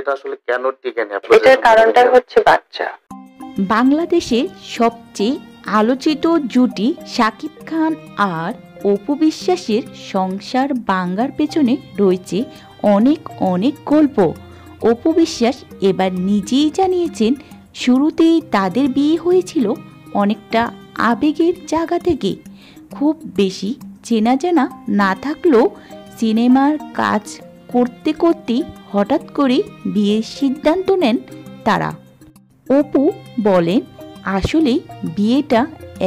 এটা আসলে কেন টিকেনি? এটার কারণটা হচ্ছে বাচ্চা। বাংলাদেশের সবচেয়ে আলোচিত জুটি শাকিব খান আর অপু বিশ্বাসের সংসার ভাঙার পেছনে রয়েছে অনেক অনেক গল্প। অপু বিশ্বাস এবার নিজেই জানিয়েছেন শুরুতেই তাদের বিয়ে হয়েছিল অনেকটা আবেগের জায়গা থেকে। খুব বেশি চেনা জানা না থাকলেও সিনেমার কাজ করতে করতে হঠাৎ করে বিয়ের সিদ্ধান্ত নেন তারা। অপু বলেন আসলে বিয়েটা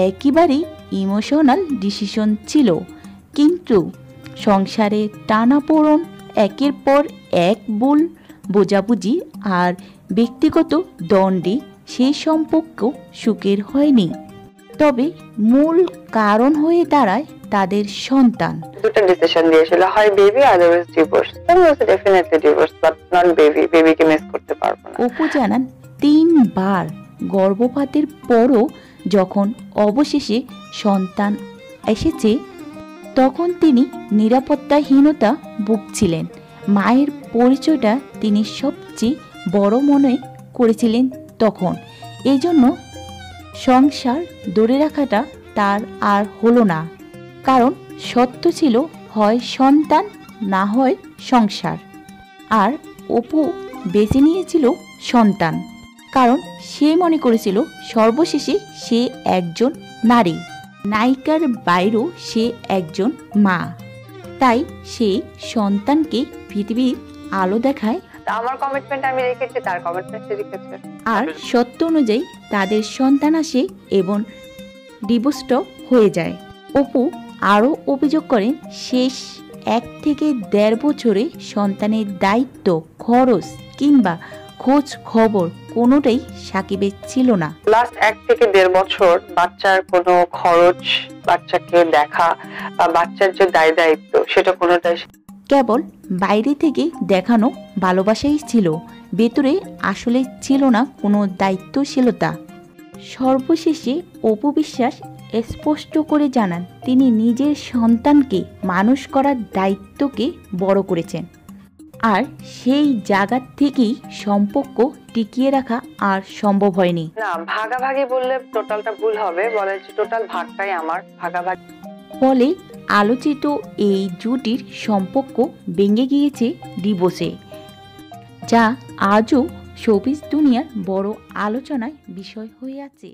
একেবারেই ইমোশনাল ডিসিশন ছিল, কিন্তু সংসারে টানাপোড়েন, একের পর এক ভুল বোঝাবুঝি আর ব্যক্তিগত দ্বন্দ্বে সেই সম্পর্ক সুখের হয়নি। তবে মূল কারণ হয়ে দাঁড়ায় তাদের সন্তান। দুটো ডিসিশন দিয়েছিল, হয় বেবি আদারওয়াইজ ডিভোর্স। আমি বলছি definitely divorce, but not baby. বেবিকে মিস করতে পারবো না। অপু জানান 3 বার গর্ভপাতের পরও যখন অবশেষে সন্তান এসেছে তখন তিনি নিরাপত্তাহীনতা ভুগছিলেন। মায়ের পরিচয়টা তিনি সবচেয়ে বড় মনে করেছিলেন তখন। এই জন্য সংসার ধরে রাখাটা তার আর হলো না, কারণ সত্য ছিল হয় সন্তান না হয় সংসার। আর অপু বেছে নিয়েছিল সন্তান, কারণ সে মনে করেছিল সর্বশেষে সে একজন নারী, নায়িকার বাইরেও সে একজন মা। তাই সে সন্তানকে পৃথিবীর আলো দেখায়। আমার কমিটমেন্ট আমি রেখেছি, তার কমিটমেন্ট সে রেখেছে। আর সত্য অনুযায়ী তাদের সন্তান আসে এবং ডিভোর্সড হয়ে যায়। অপু আরও অভিযোগ করেন শেষ 1 থেকে 1.5 বছরে সন্তানের দায়িত্ব, খরচ কিংবা খোঁজ খবর কোনোটাই সাকিবের ছিল না। লাস্ট 1 থেকে 1.5 বছর বাচ্চার কোনো খরচ, বাচ্চাকে দেখা বা বাচ্চার যে দায়িত্ব সেটা কোনোটাই কেবল বাইরে থেকে দেখানো ভালোবাসাই ছিল, ভেতরে আসলে ছিল না কোনো দায়িত্বশীলতা। সর্বশেষে অপু বিশ্বাস স্পষ্ট করে জানান তিনি নিজের সন্তানকে মানুষ করার দায়িত্বকে বড় করেছেন, আর সেই জায়গা থেকেই সম্পর্ক টিকিয়ে রাখা আর সম্ভব হয়নি। না, ভাগাভাগি বললে টোটালটা ভুল হবে, বলে যে টোটাল ভাগটাই আমার। ভাগাভাগি ফলে আলোচিত এই জুটির সম্পর্ক ভেঙে গিয়েছে ডিভোর্সে, যা আজও শোবিজ দুনিয়ার বড় আলোচনার বিষয় হয়ে আছে।